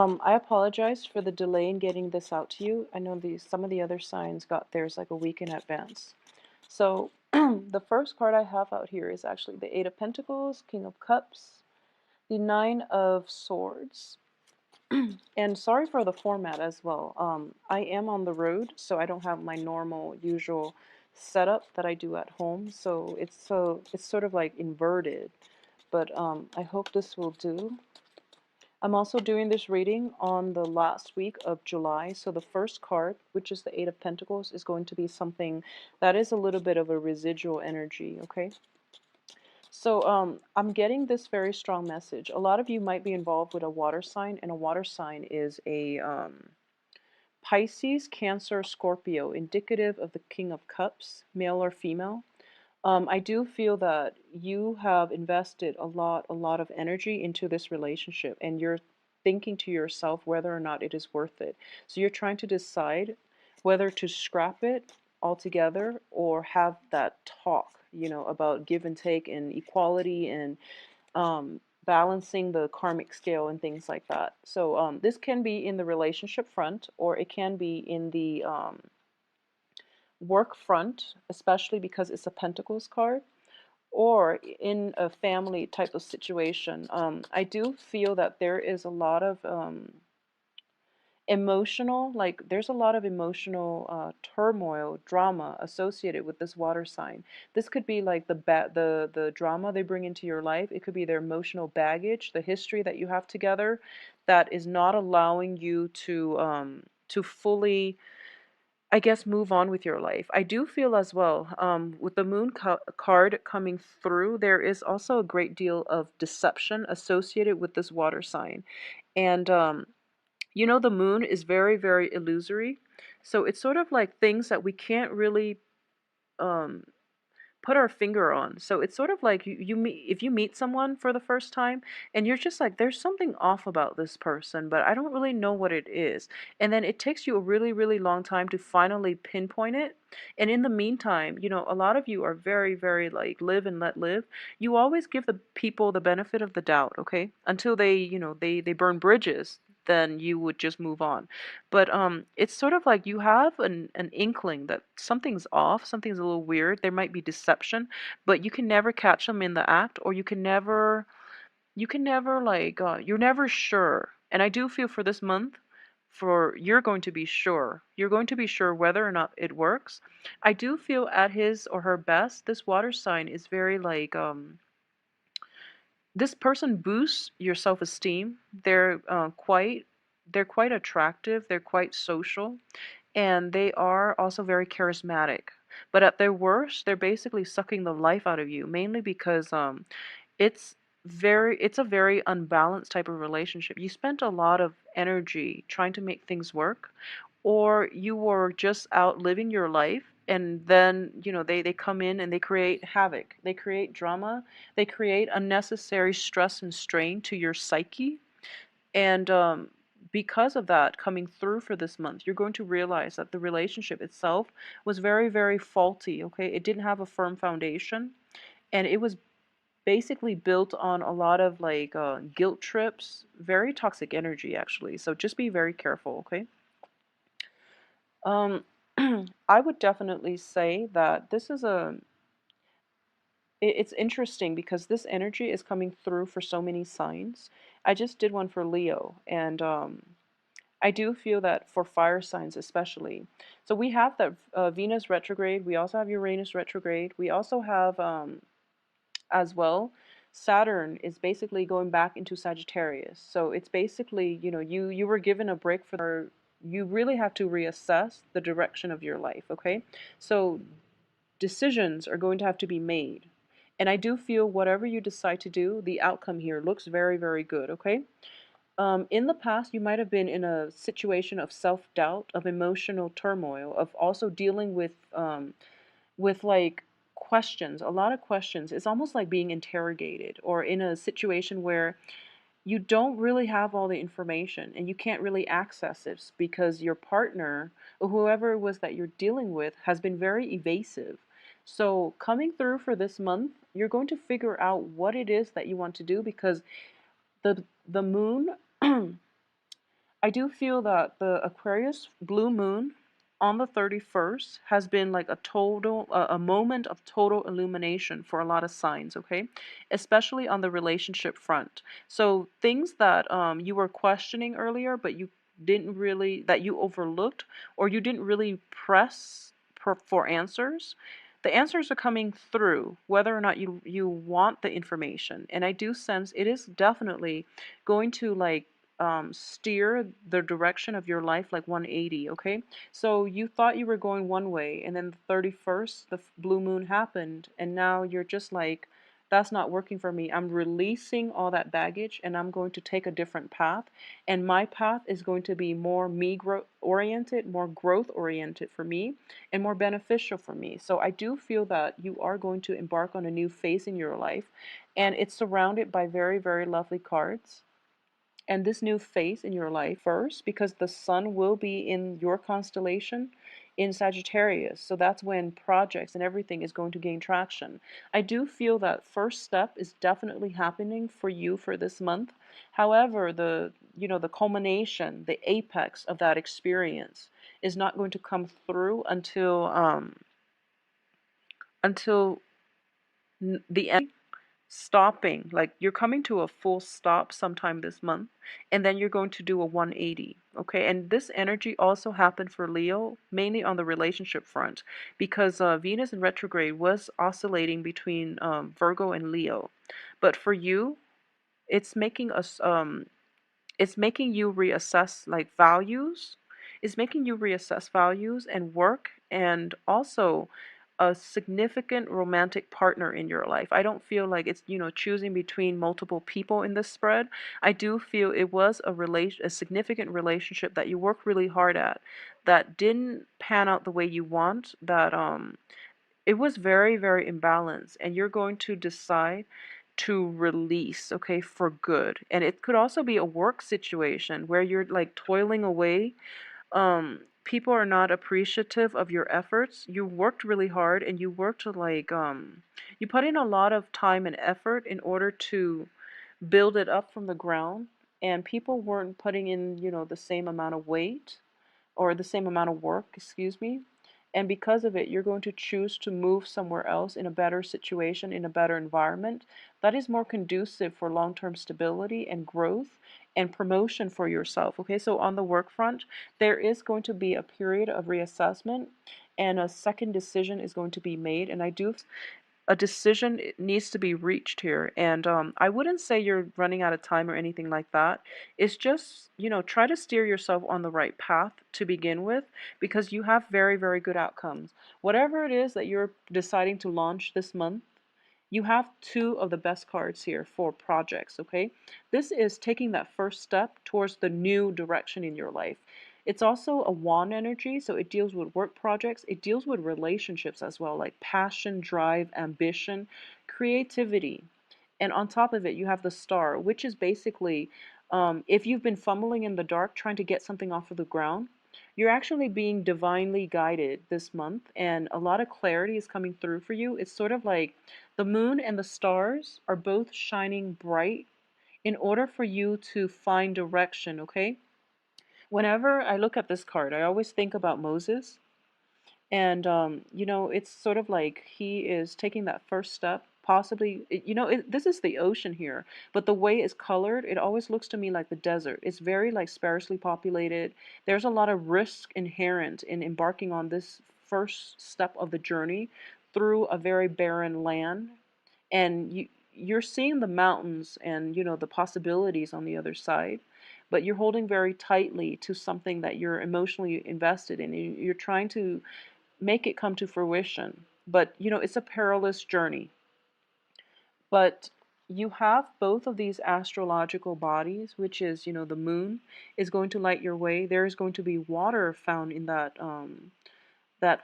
I apologize for the delay in getting this out to you. I know some of the other signs got theirs like a week in advance. So the first card I have out here is actually the Eight of Pentacles, King of Cups, the Nine of Swords. And sorry for the format as well. I am on the road, so I don't have my normal, usual setup that I do at home. So it's sort of like inverted. But I hope this will do. I'm also doing this reading on the last week of July. So the first card, which is the Eight of Pentacles, is going to be something that is a little bit of a residual energy, okay? So I'm getting this very strong message. A lot of you might be involved with a water sign, and a water sign is a Pisces, Cancer, Scorpio, indicative of the King of Cups, male or female. I do feel that you have invested a lot of energy into this relationship, and you're thinking to yourself whether or not it is worth it. So you're trying to decide whether to scrap it altogether or have that talk, about give and take and equality and balancing the karmic scale and things like that. So this can be in the relationship front, or it can be in the work front, especially because it's a Pentacles card, or in a family type of situation. I do feel that there is a lot of there's a lot of emotional turmoil, drama associated with this water sign. This could be like the drama they bring into your life. It could be their emotional baggage, the history that you have together, that is not allowing you to fully, I guess, move on with your life. I do feel as well, with the moon card coming through, there is also a great deal of deception associated with this water sign. And, the moon is very, very illusory. So it's sort of like things that we can't really um, put our finger on. So it's sort of like you meet, if you meet someone for the first time and you're just like, there's something off about this person, but I don't really know what it is. And then it takes you a really, really long time to finally pinpoint it. And in the meantime, a lot of you are very, very like live and let live. You always give the people the benefit of the doubt, okay? Until they burn bridges, then you would just move on. But it's sort of like you have an inkling that something's off, something's a little weird. There might be deception, but you can never catch them in the act, or you can never like you're never sure. And I do feel for this month, for you're going to be sure. You're going to be sure whether or not it works. I do feel at his or her best, this water sign is very like this person boosts your self-esteem. They're quite attractive, they're quite social, and they are also very charismatic. But at their worst, they're basically sucking the life out of you, mainly because it's it's a very unbalanced type of relationship. You spent a lot of energy trying to make things work, or you were just out living your life, and then they come in and they create havoc, they create drama, they create unnecessary stress and strain to your psyche. And because of that coming through for this month, you're going to realize that the relationship itself was very, very faulty, okay? It didn't have a firm foundation, and it was basically built on a lot of like guilt trips, very toxic energy actually. So just be very careful, okay? Um, I would definitely say that this is it's interesting because this energy is coming through for so many signs. I just did one for Leo, and I do feel that for fire signs especially. So we have that Venus retrograde. We also have Uranus retrograde. We also have as well, Saturn is basically going back into Sagittarius. So it's basically, you were given a break you really have to reassess the direction of your life, okay? So decisions are going to have to be made. And I do feel whatever you decide to do, the outcome here looks very, very good, okay? In the past, you might have been in a situation of self-doubt, of emotional turmoil, of also dealing with like questions, a lot of questions. It's almost like being interrogated, or in a situation where you don't really have all the information and you can't really access it because your partner or whoever it was that you're dealing with has been very evasive. So coming through for this month, you're going to figure out what it is that you want to do, because the moon I do feel that the Aquarius blue moon on the 31st has been like a moment of total illumination for a lot of signs, okay? Especially on the relationship front. So things that you were questioning earlier, but you didn't really, that you overlooked, or you didn't really for answers. The answers are coming through, whether or not you want the information. And I do sense it is definitely going to like steer the direction of your life like 180, okay? So you thought you were going one way, and then the 31st, the blue moon happened, and now you're just like, that's not working for me. I'm releasing all that baggage, and I'm going to take a different path. And my path is going to be more oriented, more growth oriented for me, and more beneficial for me. So I do feel that you are going to embark on a new phase in your life, and it's surrounded by very, very lovely cards. And this new phase in your life first, because the sun will be in your constellation in Sagittarius. So that's when projects and everything is going to gain traction. I do feel that first step is definitely happening for you for this month. However, the culmination, the apex of that experience is not going to come through until the end, stopping, like you're coming to a full stop sometime this month, and then you're going to do a 180. Okay, and this energy also happened for Leo, mainly on the relationship front, because Venus in retrograde was oscillating between Virgo and Leo. But for you, it's making us it's making you reassess like values. It's making you reassess values and work, and also a significant romantic partner in your life. I don't feel like it's, choosing between multiple people in this spread. I do feel it was a significant relationship that you worked really hard at, that didn't pan out the way you want, that it was very, very imbalanced, and you're going to decide to release, okay, for good. And it could also be a work situation where you're like toiling away. People are not appreciative of your efforts. You worked really hard, and you worked like you put in a lot of time and effort in order to build it up from the ground, and people weren't putting in, the same amount of weight or the same amount of work, excuse me. And because of it, you're going to choose to move somewhere else in a better situation, in a better environment that is more conducive for long term stability and growth and promotion for yourself. Okay, so on the work front, there is going to be a period of reassessment, and a second decision is going to be made. And I do a decision needs to be reached here. And I wouldn't say you're running out of time or anything like that. It's just, try to steer yourself on the right path to begin with, because you have very, very good outcomes. Whatever it is that you're deciding to launch this month, you have two of the best cards here for projects, okay? This is taking that first step towards the new direction in your life. It's also a wand energy, so it deals with work projects. It deals with relationships as well, like passion, drive, ambition, creativity. And on top of it, you have the star, which is basically if you've been fumbling in the dark trying to get something off of the ground, you're actually being divinely guided this month, and a lot of clarity is coming through for you. It's sort of like the moon and the stars are both shining bright in order for you to find direction, okay? Whenever I look at this card, I always think about Moses. And, it's sort of like he is taking that first step, possibly, this is the ocean here, but the way it's colored, it always looks to me like the desert. It's very like sparsely populated. There's a lot of risk inherent in embarking on this first step of the journey through a very barren land. And you're seeing the mountains and, the possibilities on the other side, but you're holding very tightly to something that you're emotionally invested in. You're trying to make it come to fruition. But, it's a perilous journey. But you have both of these astrological bodies, which is, the moon is going to light your way. There is going to be water found in that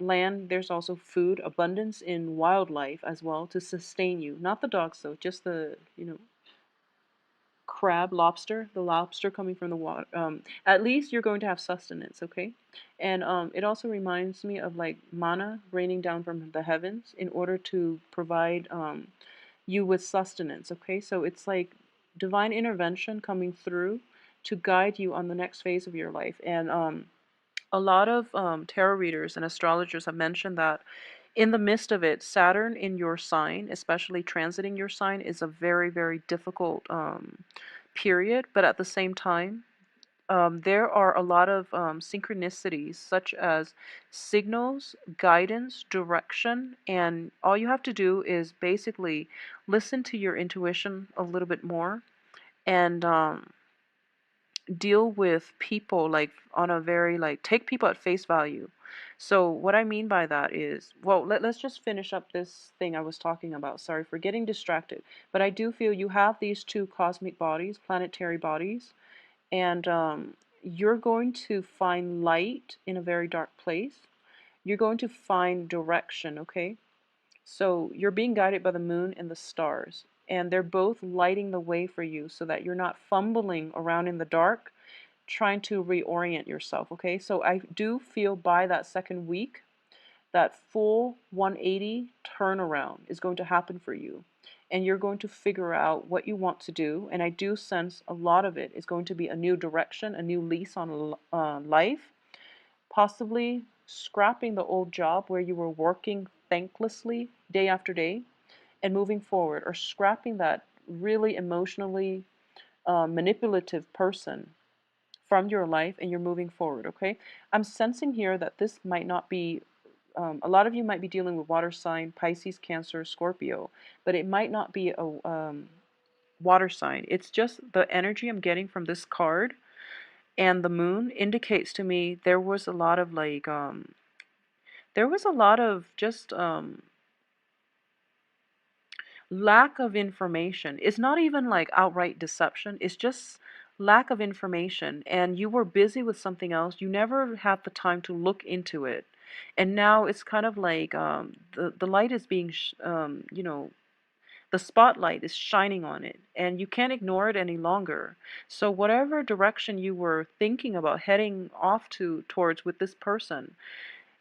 land. There's also food, abundance in wildlife as well to sustain you. Not the dogs though, just the, crab, lobster, the lobster coming from the water. At least you're going to have sustenance, okay? And it also reminds me of like manna raining down from the heavens in order to provide you with sustenance, okay? So it's like divine intervention coming through to guide you on the next phase of your life. And a lot of tarot readers and astrologers have mentioned that in the midst of it, Saturn in your sign, especially transiting your sign, is a very, very difficult period. But at the same time, there are a lot of synchronicities, such as signals, guidance, direction, and all you have to do is basically listen to your intuition a little bit more and deal with people like on a very like take people at face value. So what I mean by that is, well, let's just finish up this thing I was talking about. Sorry for getting distracted, but I do feel you have these two cosmic bodies, planetary bodies, and you're going to find light in a very dark place. You're going to find direction, okay? So you're being guided by the moon and the stars, and they're both lighting the way for you so that you're not fumbling around in the dark trying to reorient yourself, okay? So I do feel by that second week, that full 180 turnaround is going to happen for you. And you're going to figure out what you want to do. And I do sense a lot of it is going to be a new direction, a new lease on life, possibly scrapping the old job where you were working thanklessly day after day and moving forward, or scrapping that really emotionally manipulative person from your life and you're moving forward, okay? I'm sensing here that this might not be, a lot of you might be dealing with water sign, Pisces, Cancer, Scorpio, but it might not be a water sign. It's just the energy I'm getting from this card and the moon indicates to me there was a lot of like, there was a lot of just lack of information. It's not even like outright deception, it's just lack of information. And you were busy with something else, you never had the time to look into it. And now it's kind of like the light is being, you know, the spotlight is shining on it and you can't ignore it any longer. So, whatever direction you were thinking about heading off to towards with this person,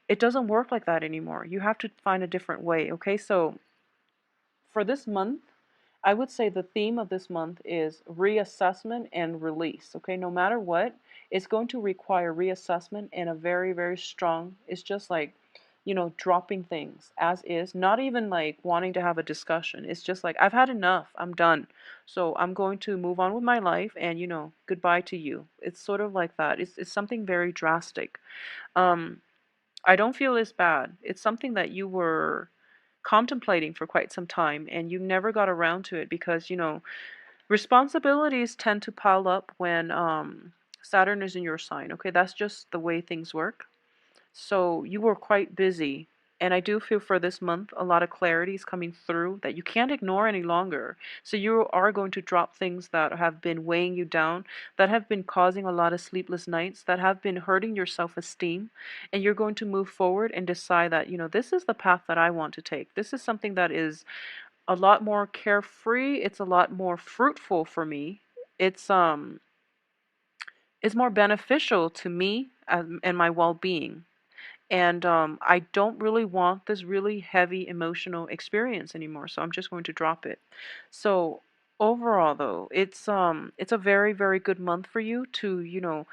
it doesn't work like that anymore. You have to find a different way, okay? So, for this month, I would say the theme of this month is reassessment and release. Okay, no matter what, it's going to require reassessment and a very, very strong, it's just like, you know, dropping things as is, not even like wanting to have a discussion. It's just like, I've had enough, I'm done. So I'm going to move on with my life and, you know, goodbye to you. It's sort of like that. It's something very drastic. Um, I don't feel it's bad. It's something that you were contemplating for quite some time and you never got around to it because, you know, responsibilities tend to pile up when Saturn is in your sign. Okay, that's just the way things work. So you were quite busy. And I do feel for this month, a lot of clarity is coming through that you can't ignore any longer. So you are going to drop things that have been weighing you down, that have been causing a lot of sleepless nights, that have been hurting your self-esteem. And you're going to move forward and decide that, you know, this is the path that I want to take. This is something that is a lot more carefree. It's a lot more fruitful for me. It's um it's more beneficial to me and my well-being. And I don't really want this really heavy emotional experience anymore, so I'm just going to drop it. So overall, though, it's a very, very good month for you to, you know,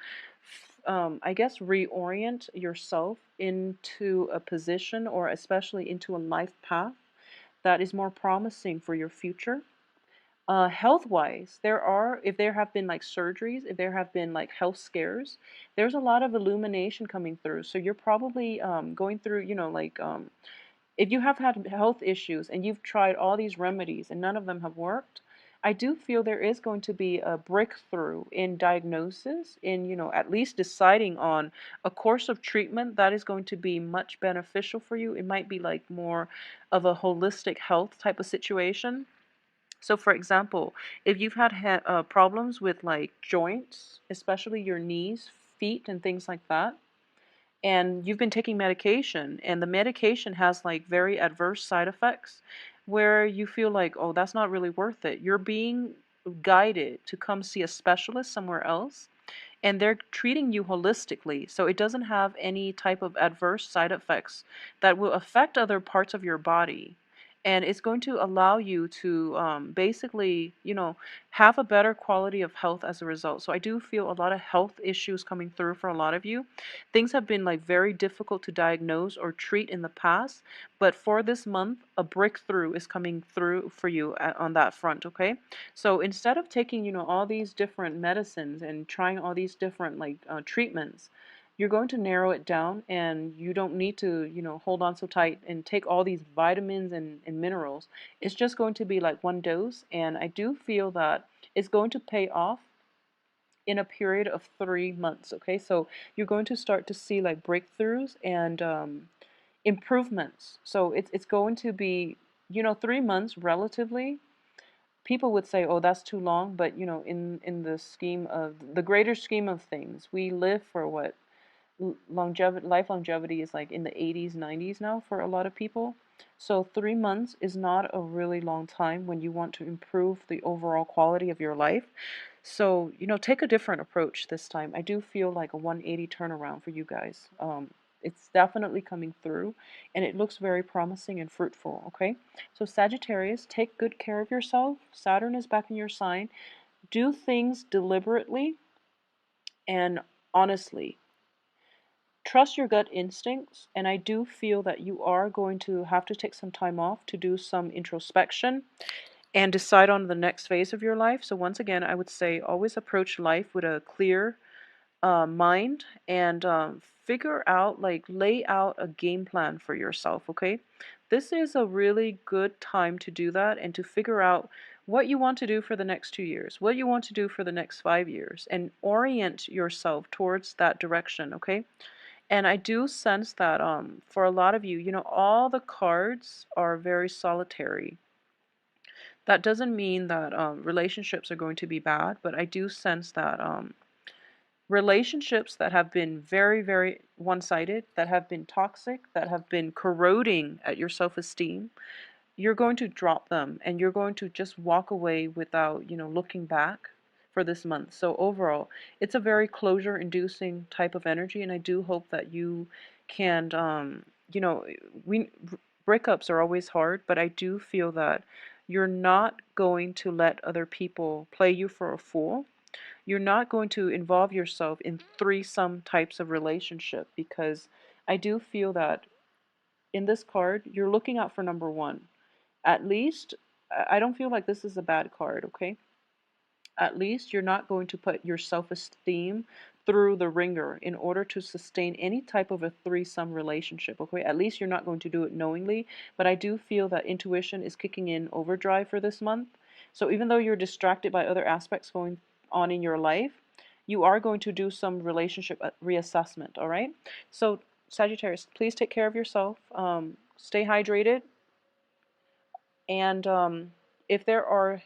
I guess reorient yourself into a position or especially into a life path that is more promising for your future. Health wise, if there have been like surgeries, if there have been like health scares, there's a lot of illumination coming through. So you're probably going through, you know, like if you have had health issues and you've tried all these remedies and none of them have worked, I do feel there is going to be a breakthrough in diagnosis, in, you know, at least deciding on a course of treatment that is going to be much beneficial for you. It might be like more of a holistic health type of situation. So, for example, if you've had problems with like joints, especially your knees, feet, and things like that, and you've been taking medication, and the medication has like very adverse side effects where you feel like, oh, that's not really worth it. You're being guided to come see a specialist somewhere else, and they're treating you holistically. So it doesn't have any type of adverse side effects that will affect other parts of your body. and it's going to allow you to basically, have a better quality of health as a result. So I do feel a lot of health issues coming through for a lot of you. Things have been like very difficult to diagnose or treat in the past, but for this month, a breakthrough is coming through for you on that front, okay? So instead of taking, all these different medicines and trying all these different like treatments, you're going to narrow it down, and you don't need to, hold on so tight and take all these vitamins and minerals. It's just going to be like one dose, and I do feel that it's going to pay off in a period of 3 months, okay? So you're going to start to see like breakthroughs and improvements. So it's going to be, 3 months relatively. People would say, oh, that's too long, but in the scheme of the greater scheme of things, we live for what, longevity, life longevity is like in the 80s, 90s now for a lot of people. So 3 months is not a really long time when you want to improve the overall quality of your life. So, take a different approach this time. I do feel like a 180 turnaround for you guys. It's definitely coming through, and it looks very promising and fruitful, okay? So Sagittarius, take good care of yourself. Saturn is back in your sign. Do things deliberately and honestly. Trust your gut instincts, and I do feel that you are going to have to take some time off to do some introspection and decide on the next phase of your life. So once again, I would say always approach life with a clear mind, and figure out, like, lay out a game plan for yourself, okay? This is a really good time to do that and to figure out what you want to do for the next 2 years, what you want to do for the next 5 years, and orient yourself towards that direction, okay? And I do sense that for a lot of you, all the cards are very solitary. That doesn't mean that relationships are going to be bad, but I do sense that relationships that have been very, very one-sided, that have been toxic, that have been corroding at your self-esteem, you're going to drop them, and you're going to just walk away without, looking back for this month. So overall, it's a very closure inducing type of energy, and I do hope that you can, you know, we breakups are always hard, but I do feel that you're not going to let other people play you for a fool. You're not going to involve yourself in threesome types of relationship, because I do feel that in this card, you're looking out for number one. At least, I don't feel like this is a bad card, okay? At least you're not going to put your self-esteem through the ringer in order to sustain any type of a threesome relationship, okay? At least you're not going to do it knowingly, but I do feel that intuition is kicking in overdrive for this month. So even though you're distracted by other aspects going on in your life, you are going to do some relationship reassessment, all right? So Sagittarius, please take care of yourself. Stay hydrated, and if there are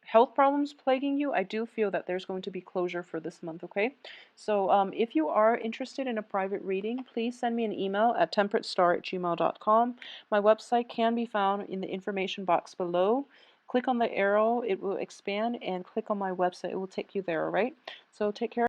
health problems plaguing you, I do feel that there's going to be closure for this month, okay? So if you are interested in a private reading, please send me an email at temperatestar@gmail.com. My website can be found in the information box below. Click on the arrow, it will expand, and click on my website, it will take you there, all right? So take care.